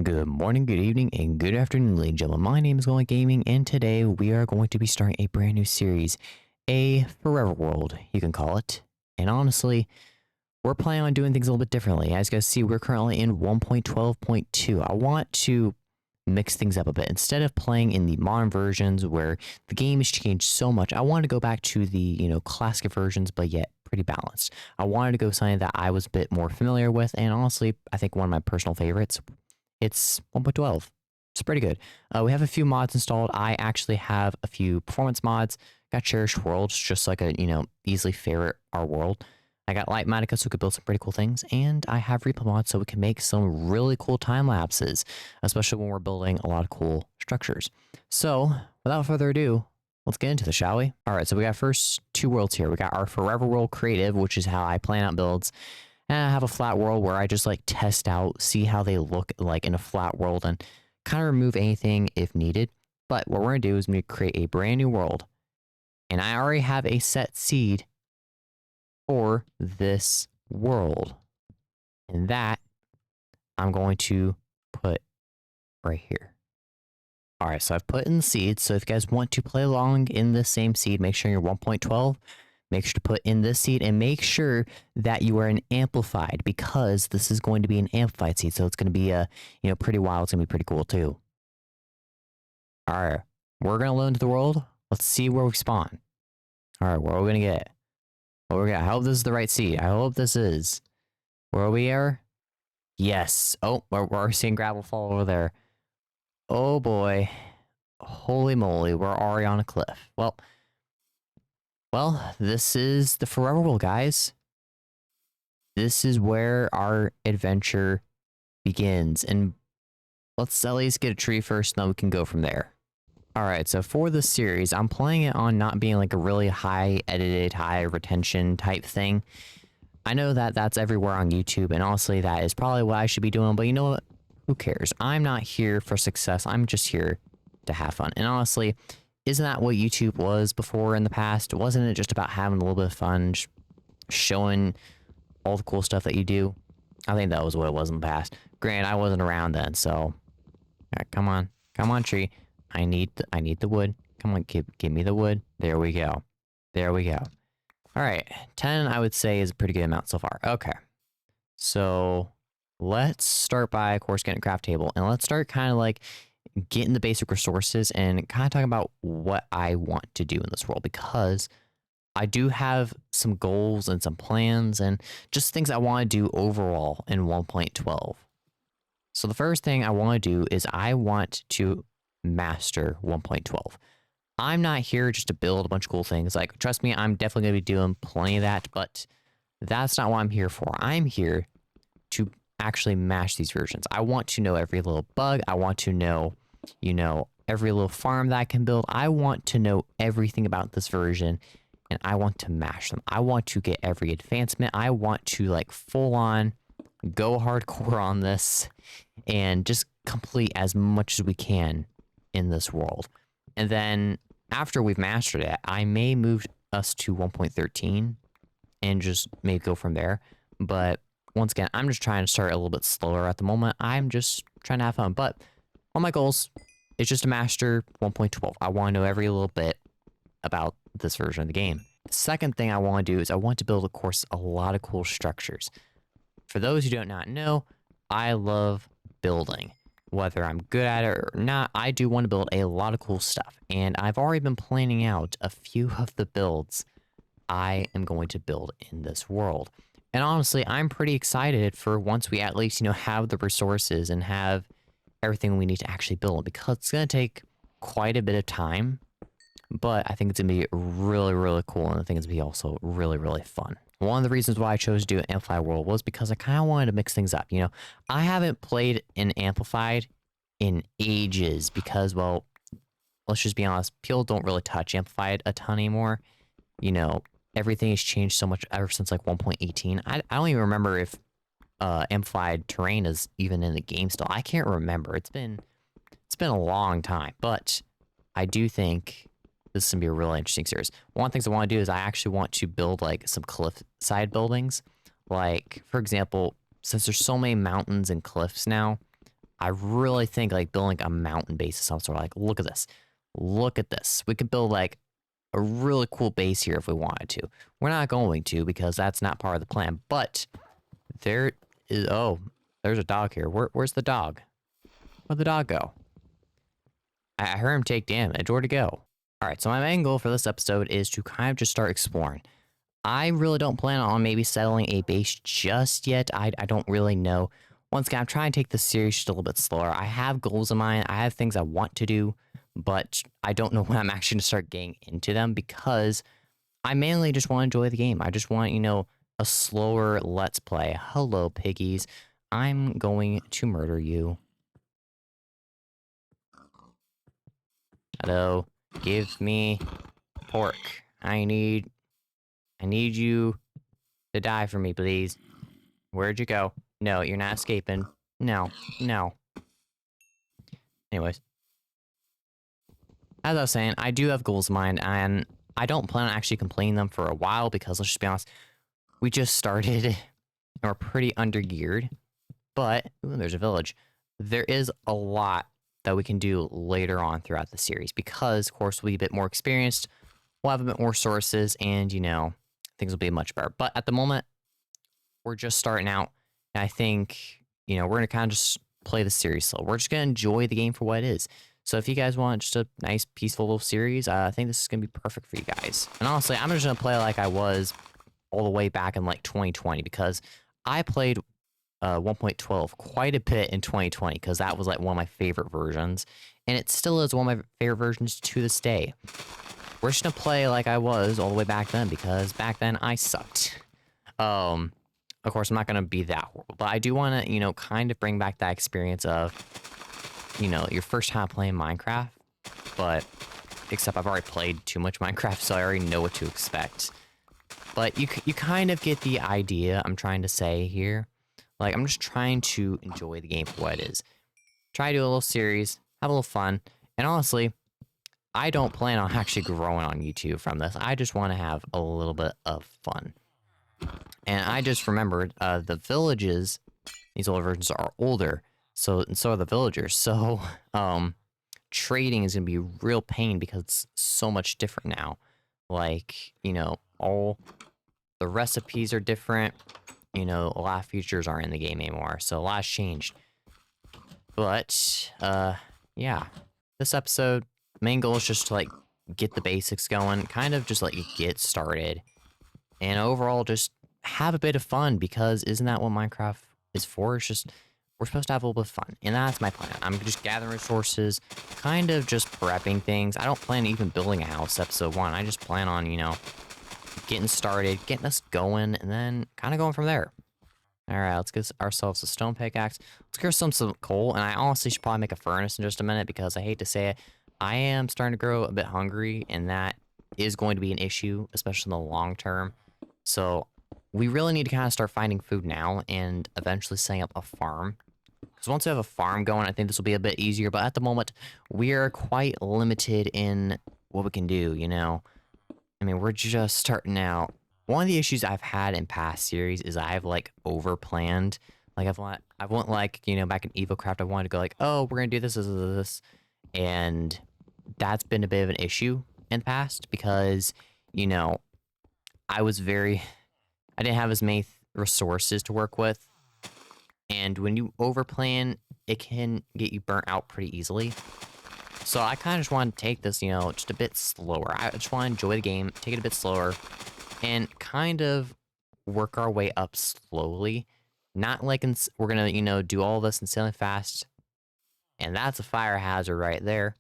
Good morning, good evening, and good afternoon, ladies and gentlemen. My name is Golden Gaming, and today we are going to be starting a brand new series, a Forever World, you can call it. And honestly, we're planning on doing things a little bit differently. As you guys see, we're currently in 1.12.2. I want to mix things up a bit. Instead of playing in the modern versions where the game has changed so much, I wanted to go back to the, classic versions, but yet pretty balanced. I wanted to go something that I was a bit more familiar with, and honestly, I think one of my personal favorites. It's 1.12. It's pretty good. We have a few mods installed. I actually have a few performance mods. Got Cherished Worlds, just like a, easily favorite our world. I got Litematica so we could build some pretty cool things. And I have Repo mods so we can make some really cool time lapses, especially when we're building a lot of cool structures. So without further ado, let's get into this, shall we? All right, so we got first two worlds here. We got our Forever World Creative, which is how I plan out builds. And I have a flat world where I just like test out, see how they look like in a flat world and kind of remove anything if needed. But what we're going to do is we create a brand new world. And I already have a set seed for this world. And that I'm going to put right here. All right, so I've put in the seed. So if you guys want to play along in the same seed, make sure you're 1.12. Make sure to put in this seed and make sure that you are an amplified because this is going to be an amplified seed. So it's going to be pretty wild. It's going to be pretty cool too. All right, we're going to load into the world. Let's see where we spawn. All right, what are we going to get? What we're gonna, I hope this is the right seed. I hope this is where we are. Yes. Oh, we're seeing gravel fall over there. Oh boy. Holy moly, we're already on a cliff. Well, this is the Forever World, guys. This is where our adventure begins. And let's at least get a tree first, and then we can go from there. Alright, so for this series, I'm playing it on not being like a really high edited, high retention type thing. I know that that's everywhere on YouTube, and honestly, that is probably what I should be doing, but you know what? Who cares? I'm not here for success. I'm just here to have fun. And honestly, isn't that what YouTube was before in the past? Wasn't it just about having a little bit of fun, showing all the cool stuff that you do? I think that was what it was in the past. Granted, I wasn't around then, so right, come on, tree. I need the wood. Come on, give me the wood. There we go. There we go. All right, 10 I would say is a pretty good amount so far. Okay, so let's start by, of course, getting a craft table, and let's start kind of like getting the basic resources and kind of talking about what I want to do in this world, because I do have some goals and some plans and just things I want to do overall in 1.12. So the first thing I want to do is I want to master 1.12. I'm not here just to build a bunch of cool things. Like, trust me, I'm definitely going to be doing plenty of that, but that's not what I'm here for. I'm here to actually mash these versions. I want to know every little bug. I want to know, every little farm that I can build. I want to know everything about this version, and I want to mash them. I want to get every advancement. I want to, like, full on go hardcore on this and just complete as much as we can in this world. And then after we've mastered it, I may move us to 1.13 and just maybe go from there. But once again, I'm just trying to start a little bit slower at the moment. I'm just trying to have fun. But one of my goals is just to master 1.12. I want to know every little bit about this version of the game. The second thing I want to do is I want to build, of course, a lot of cool structures. For those who do not know, I love building. Whether I'm good at it or not, I do want to build a lot of cool stuff. And I've already been planning out a few of the builds I am going to build in this world. And honestly, I'm pretty excited for once we at least, have the resources and have everything we need to actually build, because it's going to take quite a bit of time. But I think it's going to be really, really cool. And I think it's going to be also really, really fun. One of the reasons why I chose to do Amplified World was because I kind of wanted to mix things up. I haven't played an Amplified in ages because, well, let's just be honest, people don't really touch Amplified a ton anymore. Everything has changed so much ever since like 1.18. I don't even remember if Amplified terrain is even in the game still. I can't remember. It's been a long time, but I do think this is going to be a really interesting series. One of the things I want to do is I actually want to build like some cliffside buildings. Like, for example, since there's so many mountains and cliffs now, I really think like building a mountain base of some sort. Like, look at this. Look at this. We could build like a really cool base here if we wanted to. We're not going to because that's not part of the plan. But there is, oh, there's a dog here. Where's the dog? Where'd the dog go? I heard him take damage. Where'd he go? All right, so my main goal for this episode is to kind of just start exploring. I really don't plan on maybe settling a base just yet. I don't really know. Once again, I'm trying to take this series just a little bit slower. I have goals in mind. I have things I want to do, but I don't know when I'm actually going to start getting into them because I mainly just want to enjoy the game. I just want, a slower let's play. Hello, piggies. I'm going to murder you. Hello. Give me pork. I need you to die for me, please. Where'd you go? No, you're not escaping. No. Anyways. As I was saying, I do have goals in mind, and I don't plan on actually completing them for a while because, let's just be honest, we just started and we're pretty undergeared. But, ooh, there's a village. There is a lot that we can do later on throughout the series because, of course, we'll be a bit more experienced, we'll have a bit more sources, and, things will be much better. But at the moment, we're just starting out, and I think, we're going to kind of just play the series slow. We're just going to enjoy the game for what it is. So if you guys want just a nice, peaceful little series, I think this is going to be perfect for you guys. And honestly, I'm just going to play like I was all the way back in like 2020 because I played 1.12 quite a bit in 2020 because that was like one of my favorite versions. And it still is one of my favorite versions to this day. We're just going to play like I was all the way back then because back then I sucked. Of course, I'm not going to be that horrible, but I do want to, kind of bring back that experience of, your first time playing Minecraft, but except I've already played too much Minecraft, so I already know what to expect. But you kind of get the idea I'm trying to say here. Like, I'm just trying to enjoy the game for what it is. Try to do a little series, have a little fun, and honestly, I don't plan on actually growing on YouTube from this. I just want to have a little bit of fun. And I just remembered the villages, these older versions are older, and so are the villagers. So trading is going to be a real pain because it's so much different now. Like, all the recipes are different. A lot of features aren't in the game anymore, so a lot has changed. But, yeah. This episode, main goal is just to, like, get the basics going, kind of just let you get started. And overall, just have a bit of fun, because isn't that what Minecraft is for? It's just, we're supposed to have a little bit of fun, and that's my plan. I'm just gathering resources, kind of just prepping things. I don't plan on even building a house episode 1. I just plan on, getting started, getting us going, and then kind of going from there. Alright, let's get ourselves a stone pickaxe. Let's get ourselves some coal, and I honestly should probably make a furnace in just a minute, because I hate to say it, I am starting to grow a bit hungry, and that is going to be an issue, especially in the long term. So, we really need to kind of start finding food now, and eventually setting up a farm. Because once we have a farm going, I think this will be a bit easier, but at the moment, we are quite limited in what we can do, I mean, we're just starting out. One of the issues I've had in past series is I've, like, over-planned. Like, I want, like, back in EvoCraft, I wanted to go, like, oh, we're gonna do this. And that's been a bit of an issue in the past because, I didn't have as many resources to work with. And when you overplan, it can get you burnt out pretty easily. So I kind of just want to take this, just a bit slower. I just want to enjoy the game, take it a bit slower, and kind of work our way up slowly. Not like we're going to, do all this insanely fast. And that's a fire hazard right there.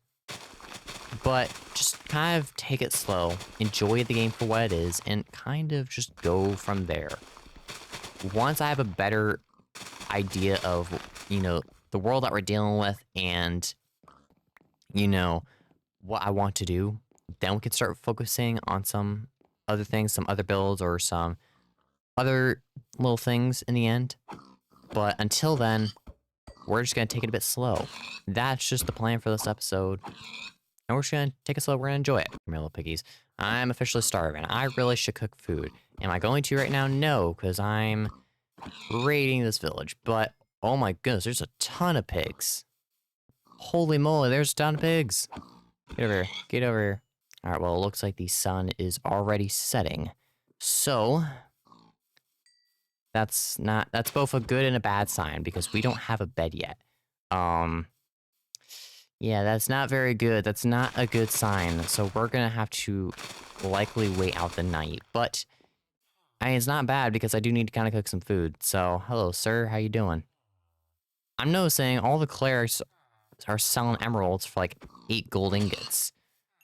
But just kind of take it slow, enjoy the game for what it is, and kind of just go from there. Once I have a better idea of, the world that we're dealing with and what I want to do, then we can start focusing on some other things, some other builds, or some other little things in the end. But until then, we're just going to take it a bit slow. That's just the plan for this episode. And we're just going to take it slow. We're going to enjoy it. My little piggies. I'm officially starving. I really should cook food. Am I going to right now? No, because I'm raiding this village. But Oh my goodness, there's a ton of pigs. Holy moly, there's a ton of pigs. Get over here. Get over here. All right, well, it looks like the sun is already setting. So, that's both a good and a bad sign because we don't have a bed yet. Yeah, that's not very good. That's not a good sign. So we're gonna have to likely wait out the night. But, I mean, it's not bad because I do need to kind of cook some food. So, hello, sir. How you doing? I'm noticing all the clerics are selling emeralds for like 8 gold ingots.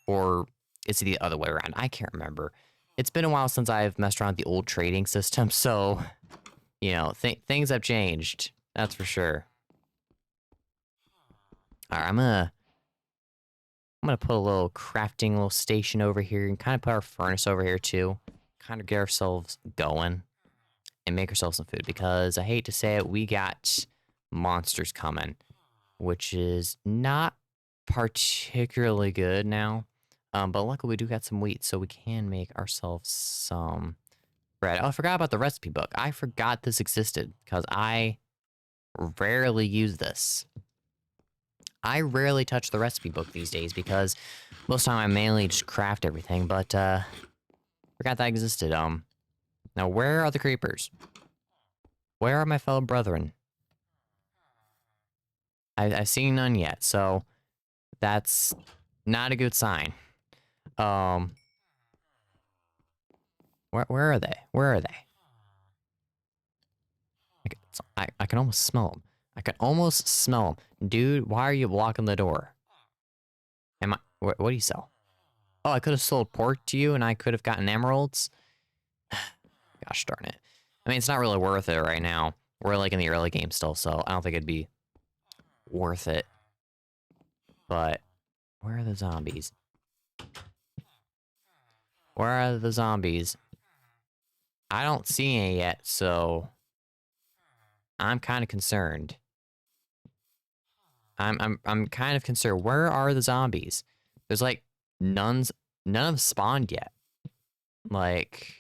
Or is it the other way around? I can't remember. It's been a while since I've messed around with the old trading system, so, you know, things have changed. That's for sure. All right, I'm gonna put a little crafting little station over here and kind of put our furnace over here too. Kind of get ourselves going and make ourselves some food because I hate to say it, we got monsters coming, which is not particularly good now. But luckily we do got some wheat, so we can make ourselves some bread. Oh, I forgot about the recipe book. I forgot this existed because I rarely use this. I rarely touch the recipe book these days because most of the time I mainly just craft everything, but forgot that existed. Now where are the creepers? Where are my fellow brethren? I've seen none yet, so that's not a good sign. Where are they? Where are they? I can almost smell them. I can almost smell them. Dude, why are you blocking the door? What do you sell? Oh, I could have sold pork to you and I could have gotten emeralds. Gosh darn it. I mean, it's not really worth it right now. We're like in the early game still, so I don't think it'd be worth it. But where are the zombies? Where are the zombies? I don't see any yet, so I'm kind of concerned. I'm kind of concerned. Where are the zombies? There's like none have spawned yet. Like,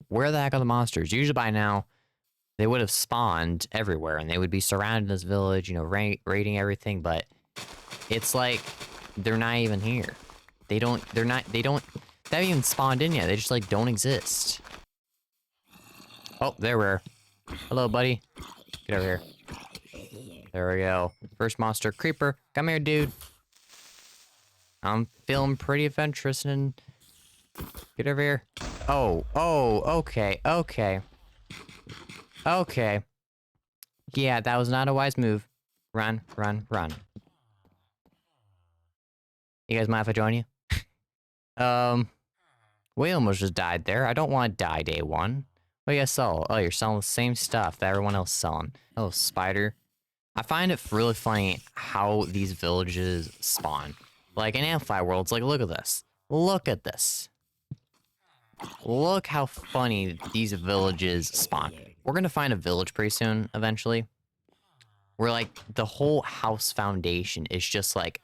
where the heck are the monsters? Usually by now, they would have spawned everywhere and they would be surrounding this village, you know, raiding everything, but it's like they're not even here. They haven't even spawned in yet. They just like don't exist. Oh, there we are. Hello, buddy. Get over here. There we go. First monster, creeper. Come here, dude. I'm feeling pretty adventurous and get over here. Oh, okay. Okay. Yeah, that was not a wise move. Run. You guys mind if I join you? We almost just died there. I don't want to die day one. What do you guys sell? Oh, you're selling the same stuff that everyone else is selling. Oh, spider. I find it really funny how these villages spawn. Like in Amplify Worlds, like look at this. Look at this. Look how funny these villages spawn. We're gonna find a village pretty soon, eventually. Where like the whole house foundation is just like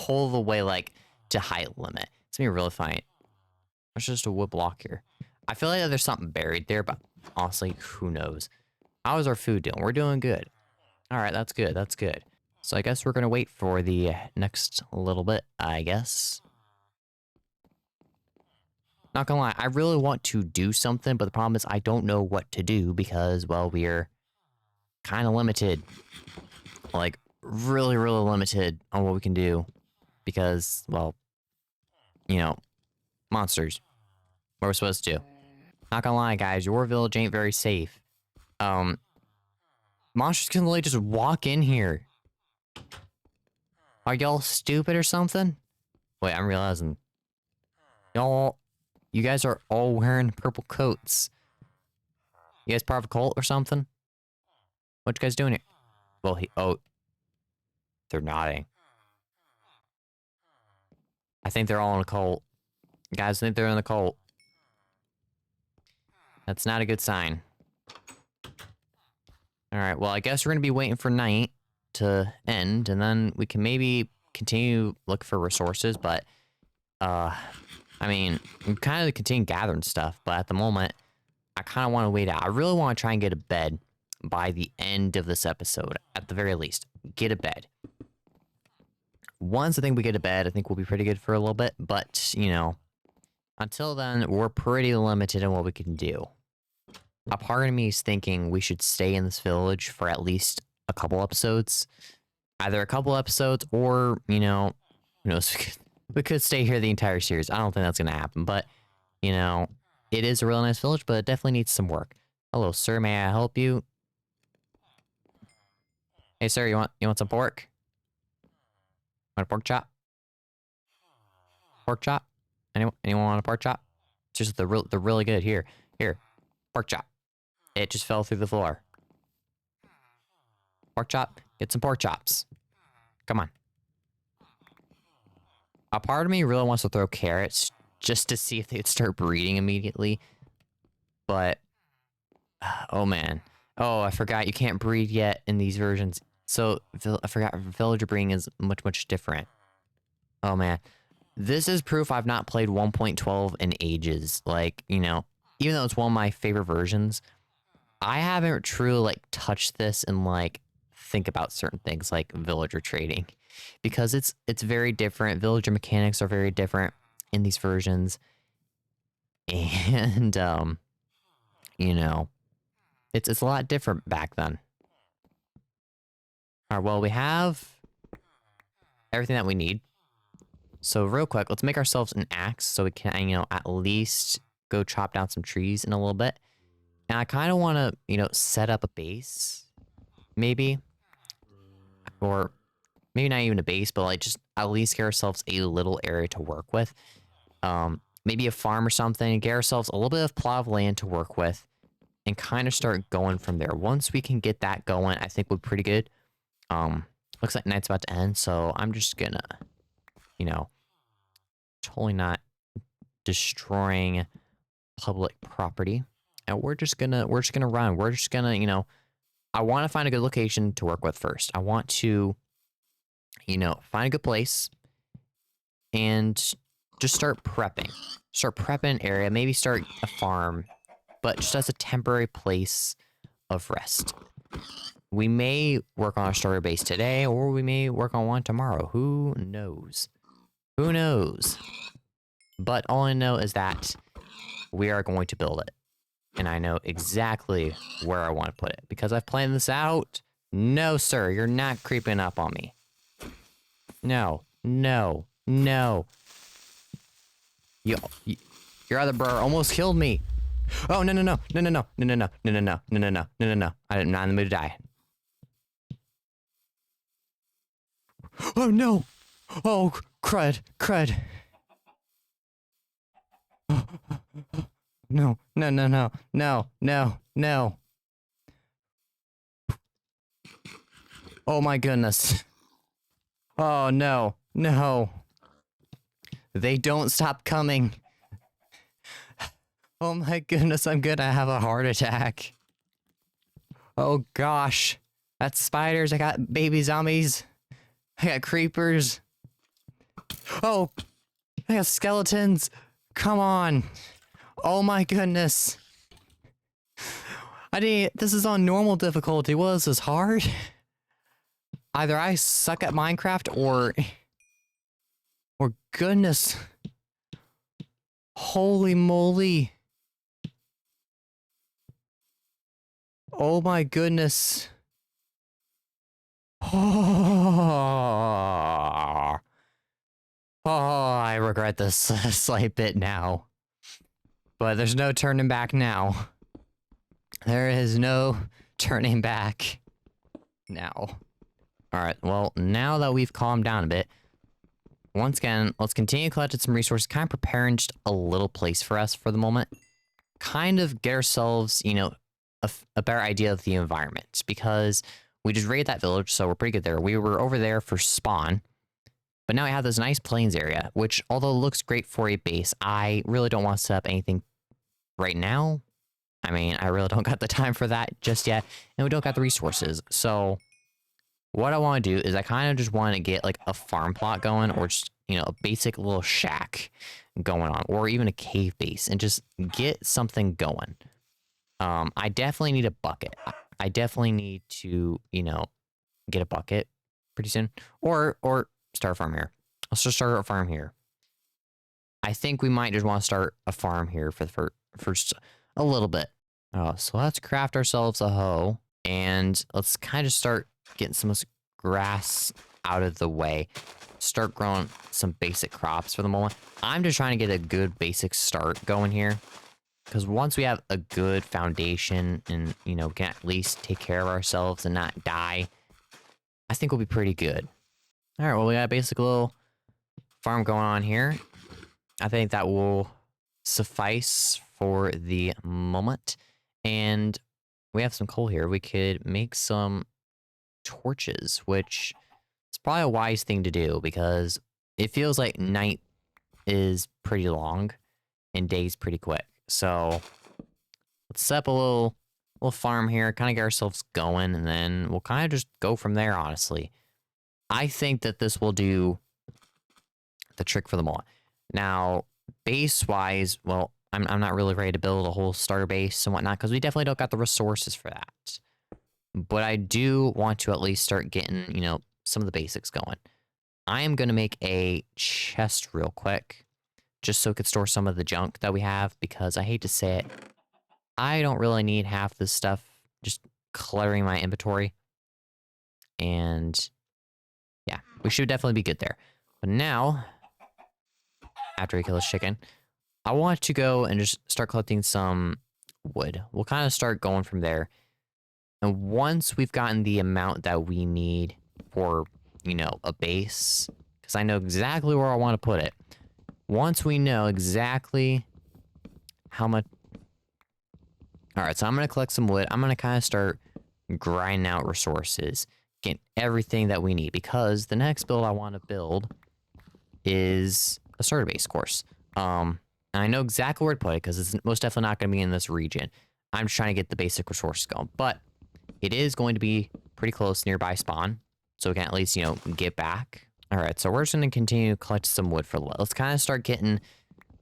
all the way like to height limit. It's gonna be really funny. It's just a wood block here. I feel like there's something buried there, but honestly, who knows? How's our food doing? We're doing good. All right, that's good. That's good. So I guess we're gonna wait for the next little bit, I guess. Not gonna lie, I really want to do something, but the problem is I don't know what to do because, well, we're kind of limited. Like, really, really limited on what we can do because, well, you know, monsters. What we're supposed to do. Not gonna lie, guys, your village ain't very safe. Monsters can literally just walk in here. Are y'all stupid or something? Wait, I'm realizing. You guys are all wearing purple coats. You guys part of a cult or something? What you guys doing here? Well, they're nodding. I think they're all in a cult. Guys, I think they're in the cult. That's not a good sign. Alright, well, I guess we're gonna be waiting for night to end, and then we can maybe continue look for resources, but, I mean, we kind of continue gathering stuff, but at the moment, I kind of want to wait out. I really want to try and get a bed by the end of this episode, at the very least. Get a bed. Once I think we get a bed, I think we'll be pretty good for a little bit. But, you know, until then, we're pretty limited in what we can do. A part of me is thinking we should stay in this village for at least a couple episodes. Either a couple episodes or, you know, who knows, we could stay here the entire series. I don't think that's going to happen, but, you know, it is a real nice village, but it definitely needs some work. Hello, sir. May I help you? Hey, sir, you want some pork? Want a pork chop? Pork chop? Anyone want a pork chop? Just they're really good. Here, pork chop. It just fell through the floor. Pork chop. Get some pork chops. Come on. A part of me really wants to throw carrots just to see if they'd start breeding immediately. But, oh man. Oh, I forgot you can't breed yet in these versions. So, I forgot villager breeding is much different. Oh man. This is proof I've not played 1.12 in ages. Like, you know, even though it's one of my favorite versions, I haven't truly, like, touched this and, like, think about certain things like villager trading. Because it's very different. Villager mechanics are very different in these versions. And, you know, it's a lot different back then. Alright, well, we have everything that we need. So real quick, let's make ourselves an axe so we can, you know, at least go chop down some trees in a little bit. And I kind of want to, you know, set up a base, maybe. Or maybe not even a base, but like just at least get ourselves a little area to work with. Maybe a farm or something, get ourselves a little bit of plot of land to work with and kind of start going from there. Once we can get that going, I think we're pretty good. Looks like night's about to end, so I'm just gonna, you know, totally not destroying public property. And we're just gonna run. We're just gonna, you know, I want to find a good location to work with first. I want to, you know, find a good place and just start prepping. Start prepping an area, maybe start a farm, but just as a temporary place of rest. We may work on our starter base today, or we may work on one tomorrow. Who knows? Who knows? But all I know is that we are going to build it. And I know exactly where I want to put it. Because I've planned this out. No, sir. You're not creeping up on me. No. No. No. Your other brother almost killed me. Oh, no, no, no. No, no, no. No, no, no. No, no, no. No, no, no. No, no, no. I'm not in the mood to die. Oh, no. Oh, crud. Crud. No, no, no, no, no, no, no. Oh my goodness. Oh no, no. They don't stop coming. Oh my goodness, I'm gonna have a heart attack. Oh gosh. That's spiders, I got baby zombies. I got creepers. Oh, I got skeletons. Come on. Oh my goodness. This is on normal difficulty. What is this, hard? Either I suck at Minecraft or goodness. Holy moly. Oh my goodness. Oh, I regret this a slight bit now. But there's no turning back now. There is no turning back now. Alright, well, now that we've calmed down a bit, once again, let's continue collecting some resources, kind of preparing just a little place for us for the moment. Kind of get ourselves, you know, a better idea of the environment. Because we just raided that village, so we're pretty good there. We were over there for spawn. But now we have this nice plains area, which, although looks great for a base, I really don't want to set up anything right now. I mean, I really don't got the time for that just yet, and we don't got the resources. So what I want to do is I kind of just want to get like a farm plot going, or just, you know, a basic little shack going on, or even a cave base, and just get something going. I definitely need a bucket. I definitely need to, you know, get a bucket pretty soon. Or start a farm here. Let's just start a farm here. I think we might just want to start a farm here for the first a little bit. Oh, so let's craft ourselves a hoe. And let's kind of start getting some grass out of the way. Start growing some basic crops for the moment. I'm just trying to get a good basic start going here. Because once we have a good foundation and, you know, can at least take care of ourselves and not die, I think we'll be pretty good. All right, well, we got a basic little farm going on here. I think that will suffice for the moment. And we have some coal here. We could make some torches, which is probably a wise thing to do because it feels like night is pretty long and day's pretty quick. So let's set up a little farm here, kind of get ourselves going, and then we'll kind of just go from there, honestly. I think that this will do the trick for them all. Now, base-wise, well, I'm not really ready to build a whole starter base and whatnot, because we definitely don't got the resources for that. But I do want to at least start getting, you know, some of the basics going. I am going to make a chest real quick, just so it could store some of the junk that we have, because I hate to say it, I don't really need half this stuff just cluttering my inventory. And yeah, we should definitely be good there. But now, after we kill this chicken, I want to go and just start collecting some wood. We'll kind of start going from there. And once we've gotten the amount that we need for, you know, a base, because I know exactly where I want to put it. Once we know exactly how much... Alright, so I'm going to collect some wood. I'm going to kind of start grinding out resources, get everything that we need, because the next build I want to build is a starter base, of course. And I know exactly where to put it, because it's most definitely not going to be in this region. I'm just trying to get the basic resources going, but it is going to be pretty close nearby spawn, so we can at least, you know, get back. Alright, so we're just going to continue to collect some wood for... Let's kind of start getting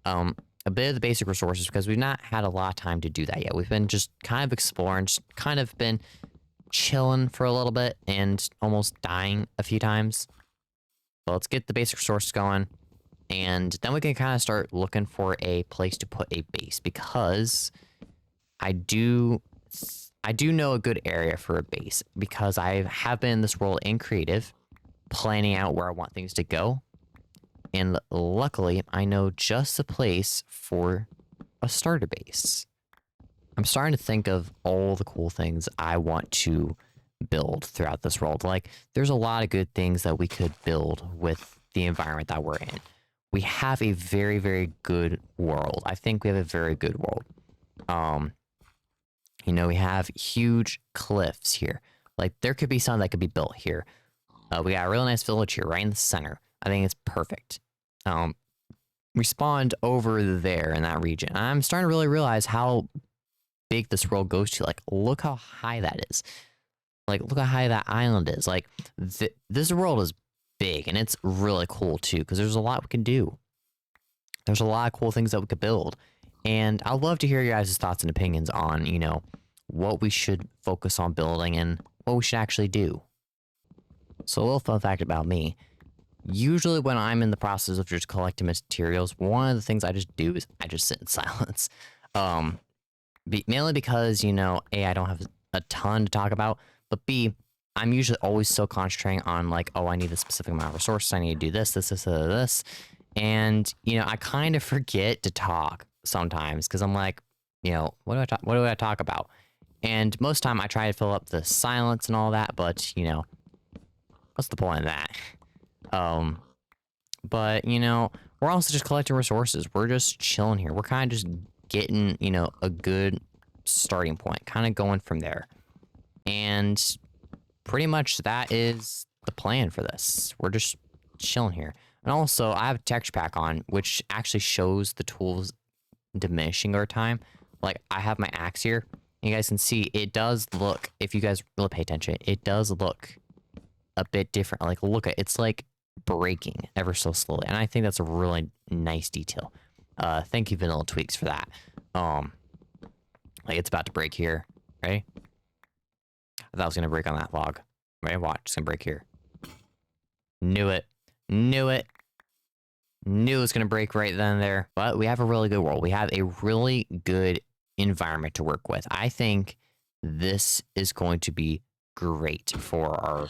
a bit of the basic resources, because we've not had a lot of time to do that yet. We've been just kind of exploring, just kind of been chilling for a little bit and almost dying a few times. But let's get the basic resources going, and then we can kind of start looking for a place to put a base, because I do know a good area for a base, because I have been in this world in creative, planning out where I want things to go. And luckily, I know just the place for a starter base. I'm starting to think of all the cool things I want to build throughout this world. Like, there's a lot of good things that we could build with the environment that we're in. We have a very, very good world. I think we have a very good world. You know, we have huge cliffs here. Like, there could be something that could be built here. We got a really nice village here, right in the center. I think it's perfect. We spawned over there in that region. I'm starting to really realize how big this world goes to. Like, look how high that is. Like, look how high that island is. Like, this world is big, and it's really cool, too, because there's a lot we can do. There's a lot of cool things that we could build. And I'd love to hear your guys' thoughts and opinions on, you know, what we should focus on building and what we should actually do. So a little fun fact about me. Usually when I'm in the process of just collecting materials, one of the things I just do is I just sit in silence. Mainly because, you know, A, I don't have a ton to talk about, but B, I'm usually always so concentrating on, like, oh, I need a specific amount of resources, I need to do this. And, you know, I kind of forget to talk sometimes, because I'm like, you know, what do I talk about? And most of the time I try to fill up the silence and all that, but, you know, what's the point of that? But, you know, we're also just collecting resources. We're just chilling here. We're kind of just getting, you know, a good starting point, kind of going from there. And pretty much that is the plan for this. We're just chilling here. And also, I have a texture pack on, which actually shows the tools diminishing over time. Like, I have my axe here. You guys can see it does look, if you guys really pay attention, it does look a bit different. Like, look at it's like breaking ever so slowly, and I think that's a really nice detail. Thank you, Vanilla Tweaks, for that. Like, it's about to break here. Ready? I thought it was gonna break on that log. Ready? Watch. It's gonna break here. Knew it. Knew it. Knew it was gonna break right then and there. But we have a really good world. We have a really good environment to work with. I think this is going to be great for our,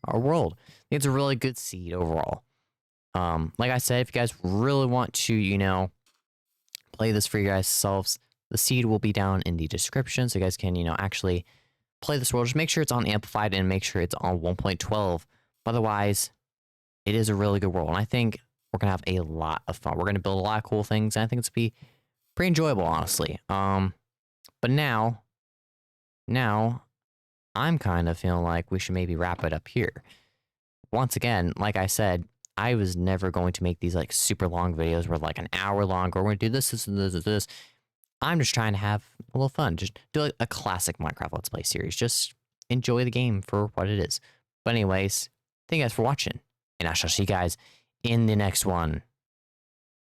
our world. I think it's a really good seed overall. Like I said, if you guys really want to, play this for you guys selves, the seed will be down in the description, so you guys can, actually play this world. Just make sure it's on Amplified and make sure it's on 1.12. Otherwise, it is a really good world, and I think we're gonna have a lot of fun. We're gonna build a lot of cool things, and I think it's gonna be pretty enjoyable, honestly. But now, I'm kind of feeling like we should maybe wrap it up here. Once again, like I said, I was never going to make these like super long videos where like an hour long, or we're gonna do this, and this. I'm just trying to have a little fun. Just do a classic Minecraft Let's Play series. Just enjoy the game for what it is. But anyways, thank you guys for watching, and I shall see you guys in the next one.